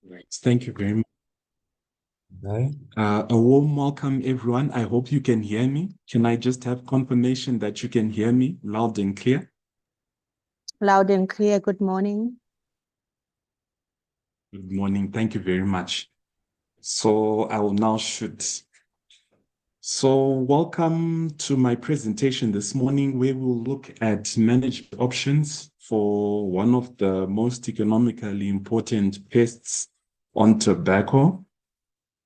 Right. Thank you very much. Right. A warm welcome, everyone. I hope you can hear me. Can I just have confirmation that you can hear me loud and clear? Loud and clear. Good morning. Good morning. Thank you very much. So I will now shoot. So welcome to my presentation this morning, where we'll look at management options for one of the most economically important pests on tobacco,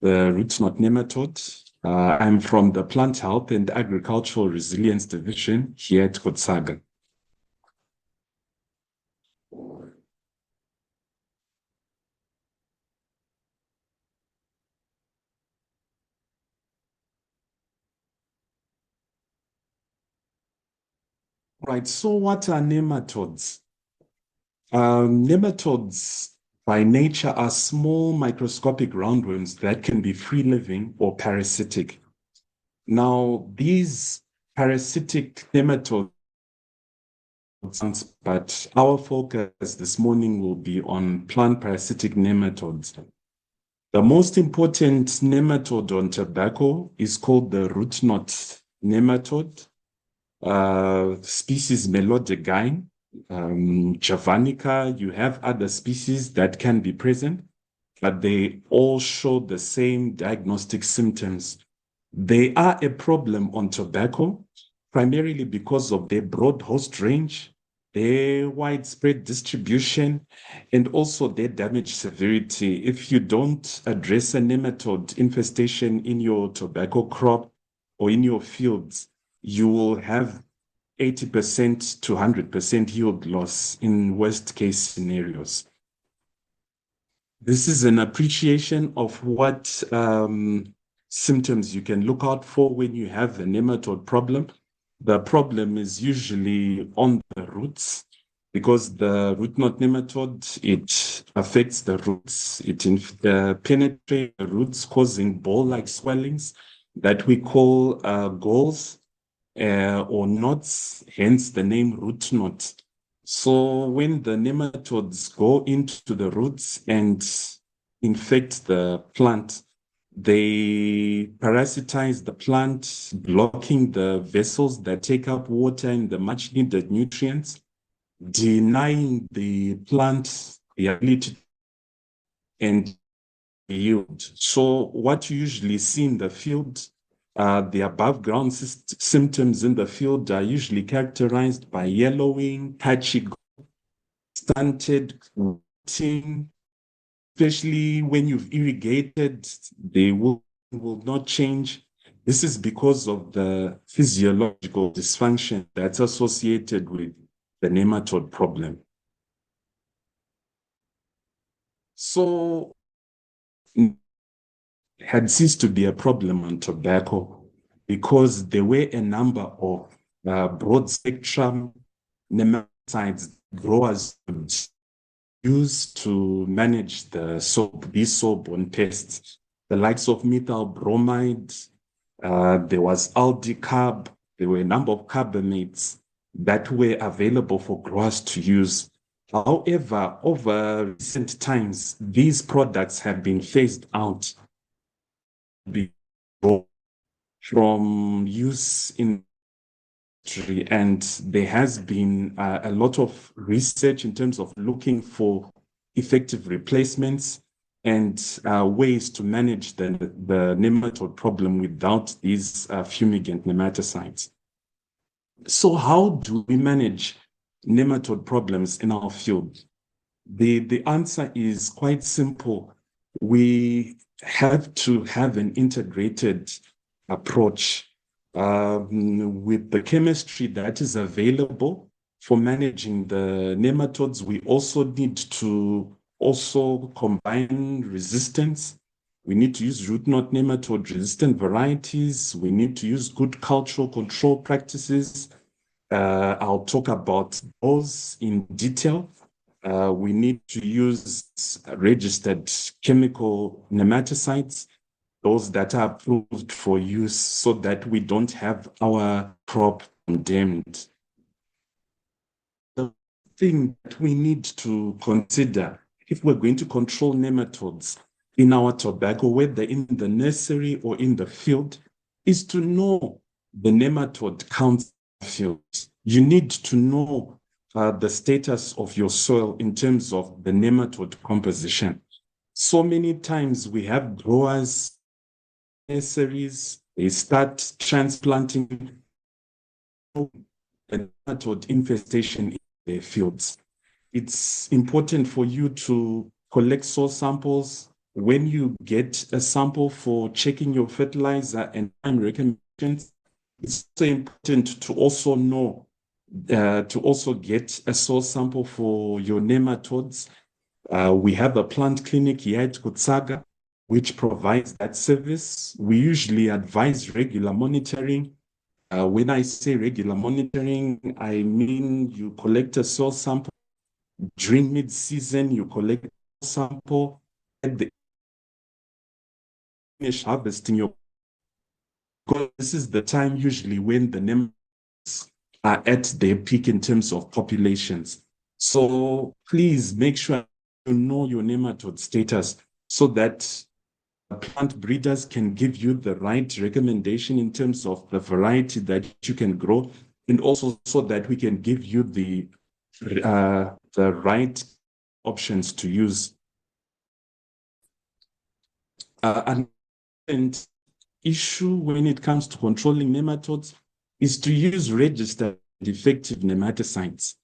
the root knot nematode. I'm from the Plant Health and Agricultural Resilience Division here at Kotsaga. Right, so what are nematodes? Nematodes by nature are small microscopic roundworms that can be free-living or parasitic. Now, these parasitic nematodes, but our focus this morning will be on plant parasitic nematodes. The most important nematode on tobacco is called the root knot nematode, species Melodegine, Javanica. You have other species that can be present, but they all show the same diagnostic symptoms. They are a problem on tobacco, primarily because of their broad host range, their widespread distribution, and also their damage severity. If you don't address a nematode infestation in your tobacco crop or in your fields, you will have 80% to 100% yield loss in worst case scenarios. This is an appreciation of what symptoms you can look out for when you have a nematode problem. The problem is usually on the roots because the root knot nematode, it affects the roots. It penetrates the roots, causing ball-like swellings that we call galls or knots, hence the name root knot. So when the nematodes go into the roots and infect the plant, they parasitize the plant, blocking the vessels that take up water and the much needed nutrients, denying the plant the ability and yield. So what you usually see in the field, the above ground symptoms in the field are usually characterized by yellowing, patchy, stunted, rotting, especially when you've irrigated, they will not change. This is because of the physiological dysfunction that's associated with the nematode problem. So had ceased to be a problem on tobacco because there were a number of broad spectrum nematicides growers could use to manage these soap-borne pests, the likes of methyl bromide. There was aldicarb. There were a number of carbamates that were available for growers to use. However, over recent times, these products have been phased out from use in industry, and there has been a lot of research in terms of looking for effective replacements and ways to manage the nematode problem without these fumigant nematicides. So how do we manage nematode problems in our field? The answer is quite simple. We have to have an integrated approach with the chemistry that is available for managing the nematodes. We also need to also combine resistance. We need to use root knot nematode resistant varieties. We need to use good cultural control practices. I'll talk about those in detail. We need to use registered chemical nematicides, those that are approved for use, so that we don't have our crop condemned. The thing that we need to consider if we're going to control nematodes in our tobacco, whether in the nursery or in the field, is to know the nematode counts in the field. You need to know the status of your soil in terms of the nematode composition. So many times we have growers, nurseries, they start transplanting a nematode infestation in their fields. It's important for you to collect soil samples. When you get a sample for checking your fertilizer and time recommendations, it's also important to also know, to also get a soil sample for your nematodes. We have a plant clinic here at Kutsaga, which provides that service. We usually advise regular monitoring. When I say regular monitoring, I mean you collect a soil sample during mid-season, you collect a sample at the finish harvesting your, because this is the time usually when the nematodes are at their peak in terms of populations. So please make sure you know your nematode status so that plant breeders can give you the right recommendation in terms of the variety that you can grow, and also so that we can give you the right options to use. An issue when it comes to controlling nematodes is to use registered effective nematicides.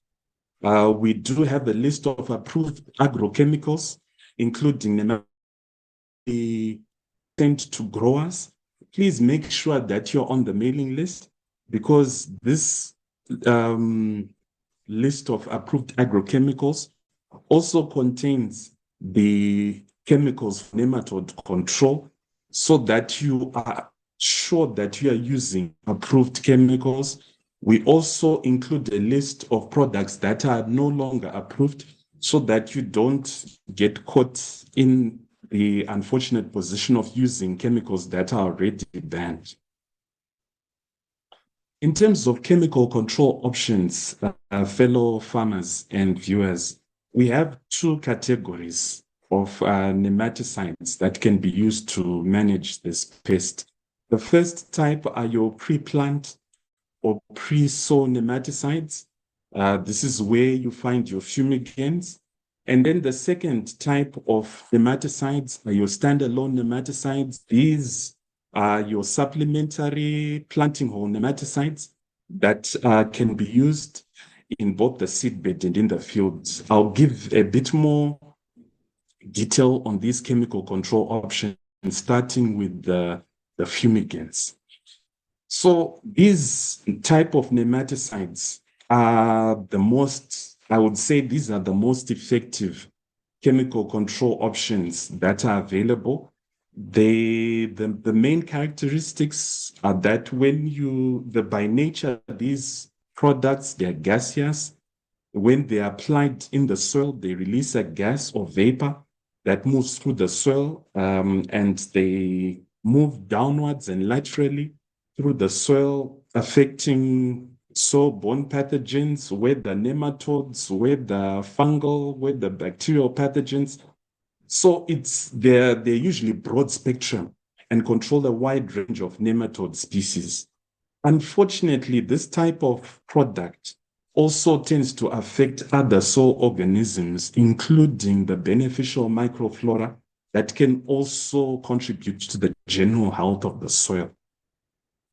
We do have a list of approved agrochemicals, including nematicides sent to growers. Please make sure that you're on the mailing list, because this list of approved agrochemicals also contains the chemicals for nematode control, so that you are sure that you are using approved chemicals. We also include a list of products that are no longer approved, so that you don't get caught in the unfortunate position of using chemicals that are already banned. In terms of chemical control options, fellow farmers and viewers, we have two categories of nematicides that can be used to manage this pest. The first type are your pre-plant or pre-sow nematicides. This is where you find your fumigants. And then the second type of nematicides are your standalone nematicides. These are your supplementary planting hole nematicides that can be used in both the seedbed and in the fields. I'll give a bit more detail on these chemical control options, starting with the fumigants. So these type of nematicides are the most, I would say these are the most effective chemical control options that are available. The main characteristics are that by nature, these products, they're gaseous. When they are applied in the soil, they release a gas or vapor that moves through the soil, and they move downwards and laterally through the soil, affecting soil-borne pathogens, whether nematodes, whether fungal, whether bacterial pathogens. So they're usually broad spectrum and control a wide range of nematode species. Unfortunately, this type of product also tends to affect other soil organisms, including the beneficial microflora that can also contribute to the general health of the soil.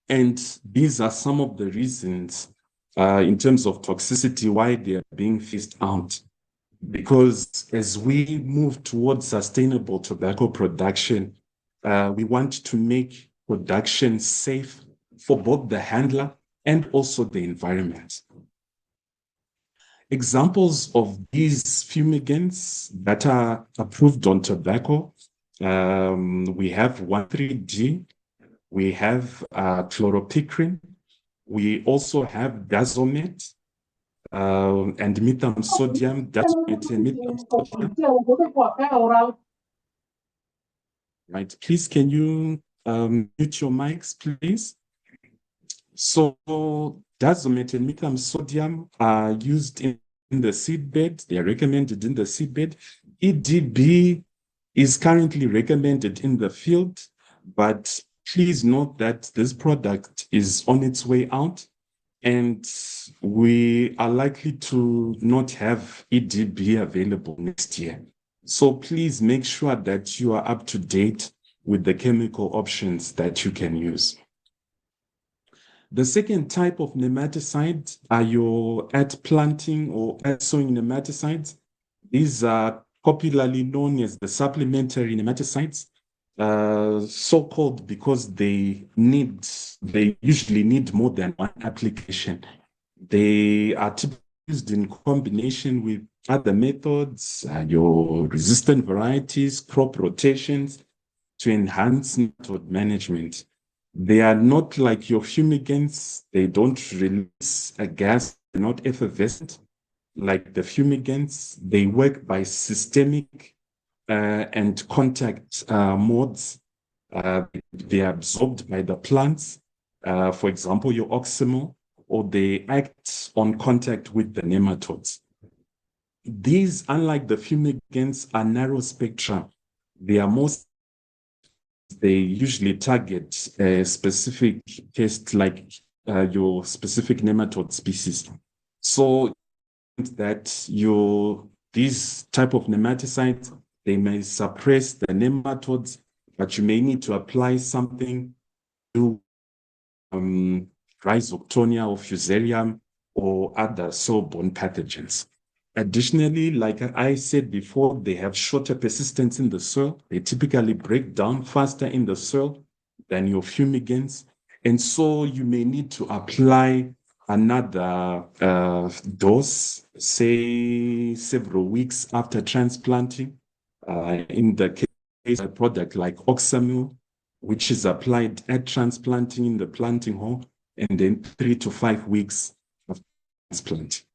And these are some of the reasons in terms of toxicity why they are being phased out. Because as we move towards sustainable tobacco production, we want to make production safe for both the handler and also the environment. Examples of these fumigants that are approved on tobacco, we have 1,3-D, we have chloropicrin, we also have Dazomet, and methamsodium, Dazomet and methamsodium. Right, please, can you mute your mics, please? So Dazomet and methamsodium are used in the seedbed. They are recommended in the seedbed. EDB is currently recommended in the field, but please note that this product is on its way out, and we are likely to not have EDB available next year. So please make sure that you are up to date with the chemical options that you can use. The second type of nematicide are your at planting or at sowing nematicides. These are popularly known as the supplementary nematicides, so-called because they usually need more than one application. They are typically used in combination with other methods, your resistant varieties, crop rotations, to enhance nematode management. They are not like your fumigants. They don't release a gas, they're not effervescent like the fumigants. They work by systemic and contact modes. They are absorbed by the plants, for example, your oximal, or they act on contact with the nematodes. These, unlike the fumigants, are narrow spectrum. They usually target a specific pest like your specific nematode species. So that these type of nematicides, they may suppress the nematodes, but you may need to apply something to Rhizoctonia or Fusarium or other soil-borne pathogens. Additionally, like I said before, they have shorter persistence in the soil. They typically break down faster in the soil than your fumigants. And so you may need to apply another dose, say several weeks after transplanting. In the case of a product like Oxamil, which is applied at transplanting in the planting hole, and then 3 to 5 weeks of transplanting.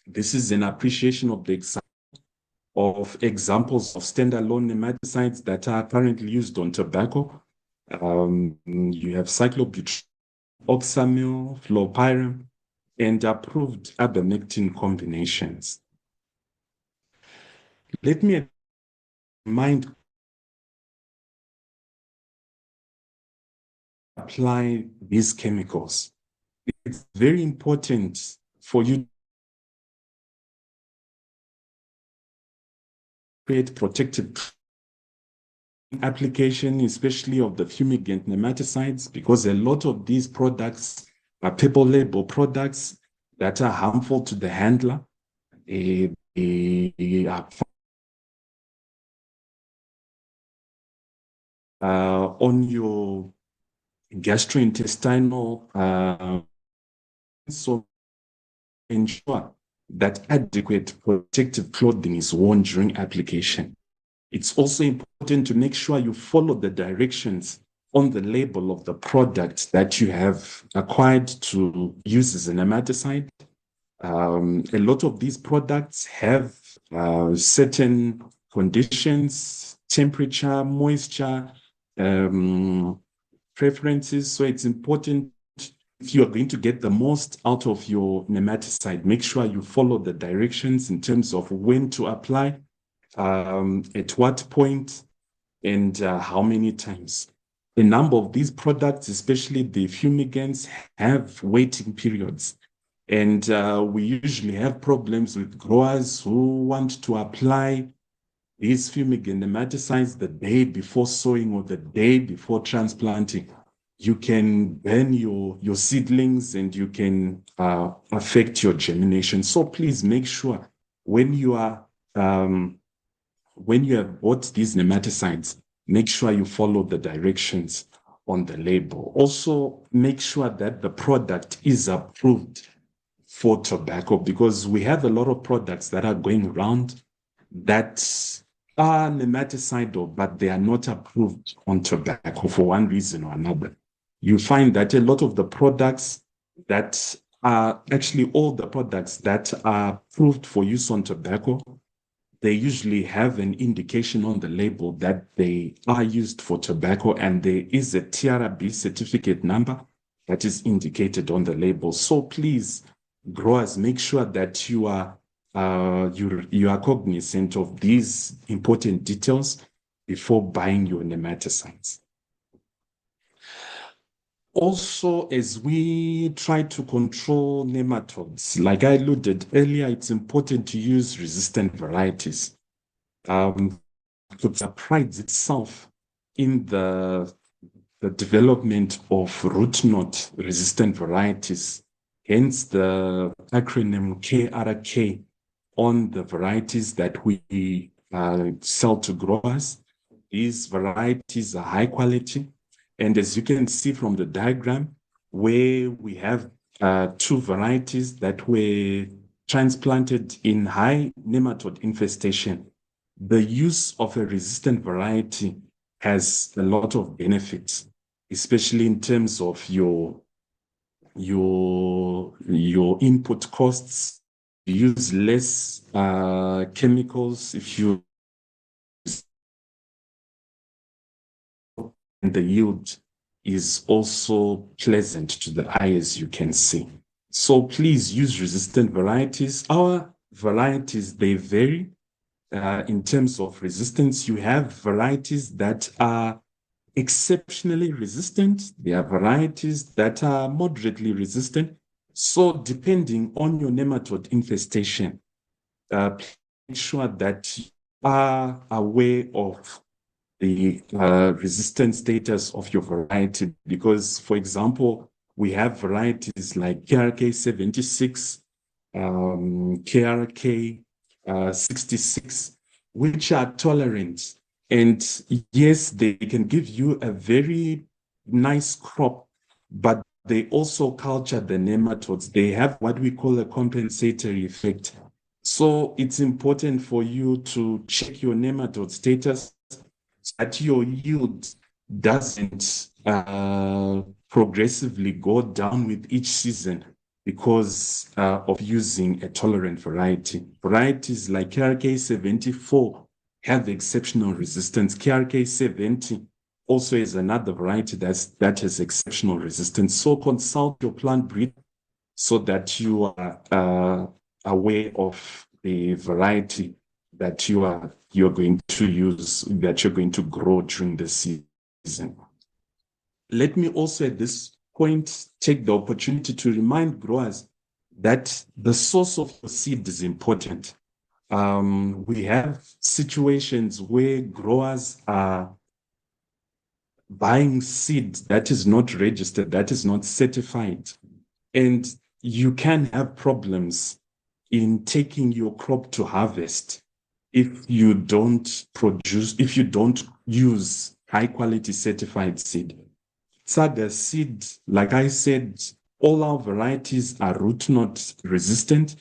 This is an appreciation of the examples of standalone nematicides that are currently used on tobacco. You have cyclobutadiene, oxamil, fluopyrim, and approved ivermectin combinations. Let me remind apply these chemicals. It's very important for you to create protective application, especially of the fumigant nematicides, because a lot of these products are paper label products that are harmful to the handler. They are on your gastrointestinal, so ensure that adequate protective clothing is worn during application. It's also important to make sure you follow the directions on the label of the product that you have acquired to use as a nematicide. A lot of these products have certain conditions, temperature, moisture, preferences. So it's important, if you are going to get the most out of your nematicide, make sure you follow the directions in terms of when to apply, at what point, and how many times. A number of these products, especially the fumigants, have waiting periods. And we usually have problems with growers who want to apply these fumigant nematicides the day before sowing or the day before transplanting. You can burn your seedlings and you can affect your germination. So please make sure when you have bought these nematicides, make sure you follow the directions on the label. Also, make sure that the product is approved for tobacco, because we have a lot of products that are going around that are nematicidal, but they are not approved on tobacco for one reason or another. You find that a lot of the products that are actually all the products that are approved for use on tobacco, they usually have an indication on the label that they are used for tobacco, and there is a TRB certificate number that is indicated on the label. So please, growers, make sure that you are you are cognizant of these important details before buying your nematicides. Also, as we try to control nematodes, like I alluded earlier, it's important to use resistant varieties. It prides itself in the development of root knot resistant varieties, hence the acronym KRK on the varieties that we sell to growers. These varieties are high quality. And as you can see from the diagram, where we have two varieties that were transplanted in high nematode infestation, the use of a resistant variety has a lot of benefits, especially in terms of your input costs. You use less chemicals if you, and the yield is also pleasant to the eye, as you can see. So please use resistant varieties. Our varieties, they vary in terms of resistance. You have varieties that are exceptionally resistant. There are varieties that are moderately resistant. So depending on your nematode infestation, make sure that you are aware of the resistant status of your variety, because, for example, we have varieties like KRK 76, KRK 66, which are tolerant. And yes, they can give you a very nice crop, but they also culture the nematodes. They have what we call a compensatory effect. So it's important for you to check your nematode status so that your yield doesn't progressively go down with each season because of using a tolerant variety. Varieties like KRK 74 have exceptional resistance. KRK 70 also is another variety that has exceptional resistance. So consult your plant breeder so that you are aware of the variety that you're going to use, that you're going to grow during the season. Let me also at this point take the opportunity to remind growers that the source of your seed is important. We have situations where growers are buying seed that is not registered, that is not certified, and you can have problems in taking your crop to harvest if you don't use high quality certified seed. Saga seed, like I said, all our varieties are root knot resistant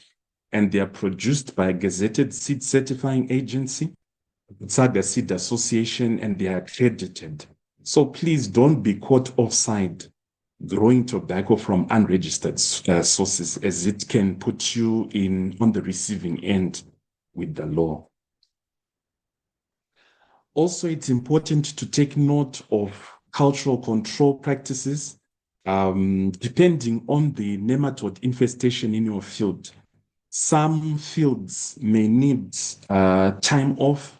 and they are produced by a gazetted seed certifying agency, Saga Seed Association, and they are accredited. So please don't be caught offside growing tobacco from unregistered sources, as it can put you on the receiving end with the law. Also, it's important to take note of cultural control practices depending on the nematode infestation in your field. Some fields may need time off.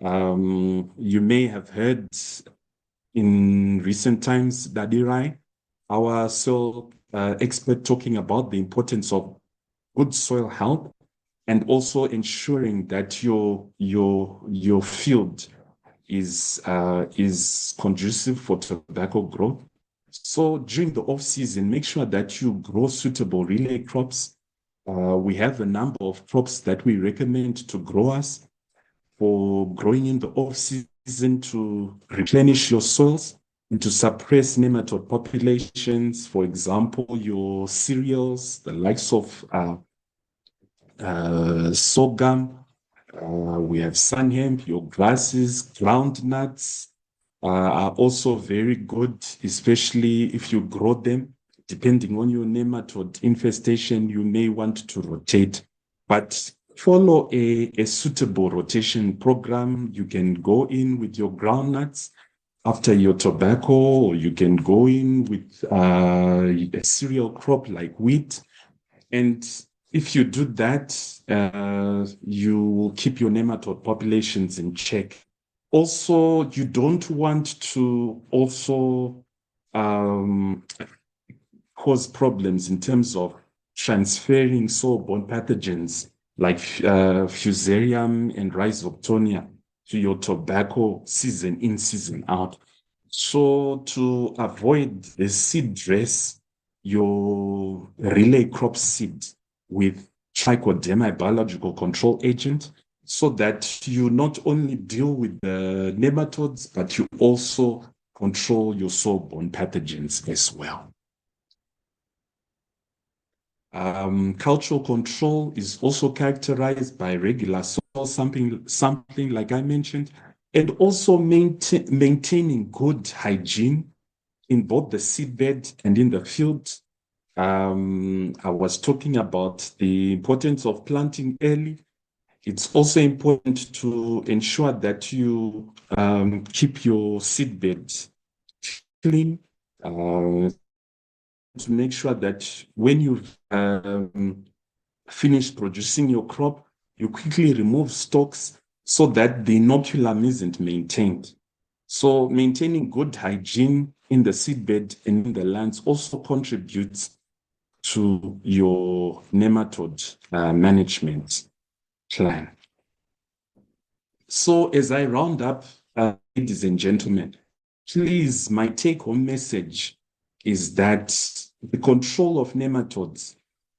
You may have heard in recent times, Dadirai, our soil expert, talking about the importance of good soil health and also ensuring that your field is conducive for tobacco growth. So during the off season, make sure that you grow suitable relay crops. We have a number of crops that we recommend to growers for growing in the off season to replenish your soils and to suppress nematode populations. For example, your cereals, the likes of sorghum, we have sun hemp, your grasses, groundnuts are also very good, especially if you grow them. Depending on your nematode infestation, you may want to rotate, but follow a suitable rotation program. You can go in with your groundnuts after your tobacco, or you can go in with a cereal crop like wheat. And if you do that, you will keep your nematode populations in check. Also, you don't want to also cause problems in terms of transferring soil-borne pathogens like Fusarium and Rhizoctonia to your tobacco season in, season out. So to avoid the seed dress, your relay crop seed with trichoderma biological control agent so that you not only deal with the nematodes, but you also control your soil-borne pathogens as well. Cultural control is also characterized by regular soil sampling, like I mentioned, and also maintaining good hygiene in both the seedbed and in the field. I was talking about the importance of planting early. It's also important to ensure that you keep your seedbed clean, to make sure that when you finish producing your crop, you quickly remove stalks so that the inoculum isn't maintained. So maintaining good hygiene in the seedbed and in the lands also contributes to your nematode management plan. So as I round up, ladies and gentlemen, please, my take-home message is that the control of nematodes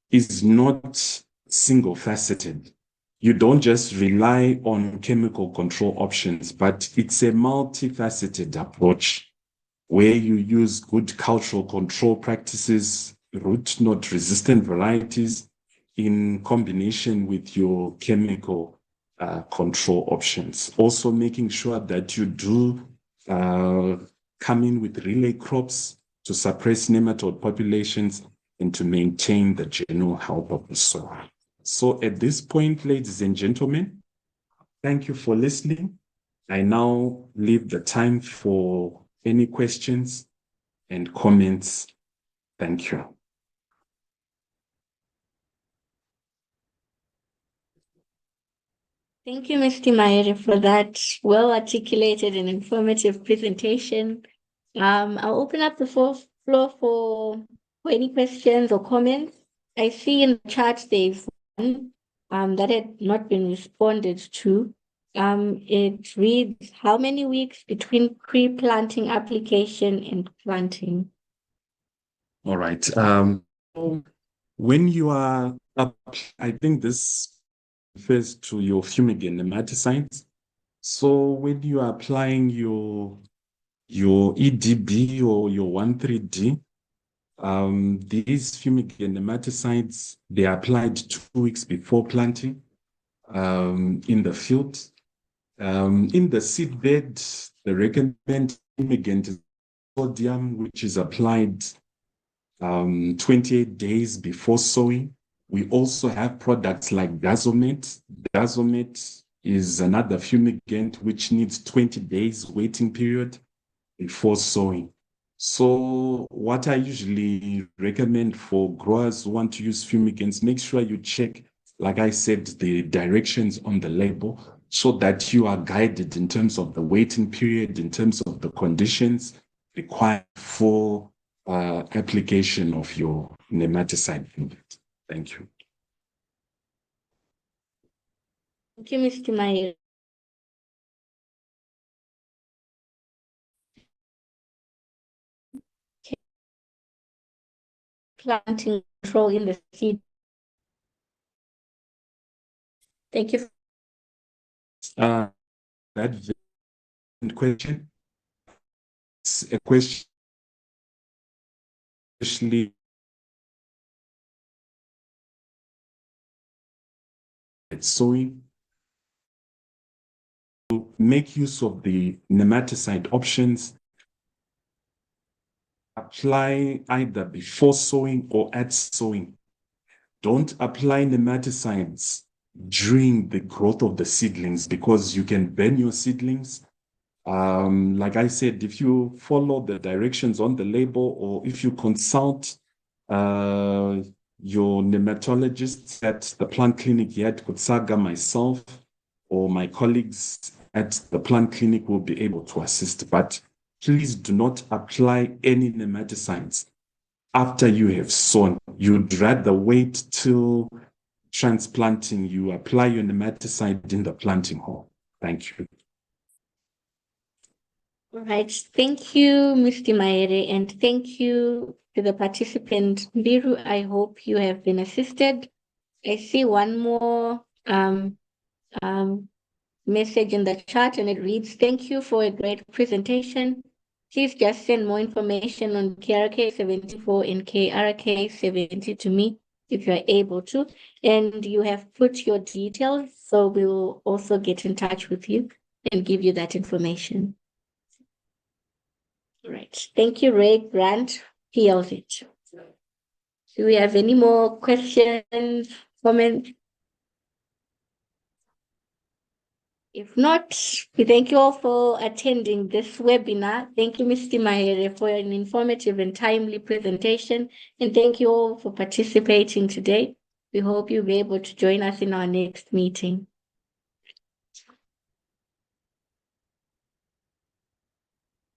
is not single-faceted. You don't just rely on chemical control options, but it's a multifaceted approach where you use good cultural control practices, root knot resistant varieties in combination with your chemical control options. Also making sure that you do come in with relay crops to suppress nematode populations and to maintain the general health of the soil. So at this point, ladies and gentlemen, thank you for listening. I now leave the time for any questions and comments. Thank you. Thank you, Mr. Maere, for that well-articulated and informative presentation. I'll open up the floor for any questions or comments. I see in the chat there's one that had not been responded to. It reads, how many weeks between pre-planting application and planting? All right. When you are up, I think this refers to your Fumigant nematicides. So when you are applying your EDB or your 1,3-D, these Fumigant nematicides, they are applied 2 weeks before planting in the field. In the seedbed, the recommended Fumigant is sodium, which is applied 28 days before sowing. We also have products like Gazomate. Gazomate is another fumigant which needs 20 days waiting period before sowing. So what I usually recommend for growers who want to use fumigants, make sure you check, like I said, the directions on the label so that you are guided in terms of the waiting period, in terms of the conditions required for application of your nematicide. Thank you. Thank you, Mr. Maere. Planting control in the seed. Thank you. That question. It's a question especially at sowing. To make use of the nematicide options, apply either before sowing or at sowing. Don't apply nematicides during the growth of the seedlings because you can burn your seedlings. Like I said, if you follow the directions on the label or if you consult your nematologists at the plant clinic here at Kutsaga, myself, or my colleagues at the plant clinic will be able to assist. But please do not apply any nematicides after you have sown. You'd rather wait till transplanting. You apply your nematicide in the planting hole. Thank you. All right. Thank you, Mr. Maere, and thank you to the participant. Biru, I hope you have been assisted. I see one more message in the chat, and it reads, "Thank you for a great presentation. Please just send more information on KRK 74 and KRK 70 to me if you're able to. And you have put your details, so we will also get in touch with you and give you that information." All right. Thank you, Ray Grant. He yells it. Do we have any more questions, comments? If not, we thank you all for attending this webinar. Thank you, Mr. Mahere, for an informative and timely presentation. And thank you all for participating today. We hope you'll be able to join us in our next meeting.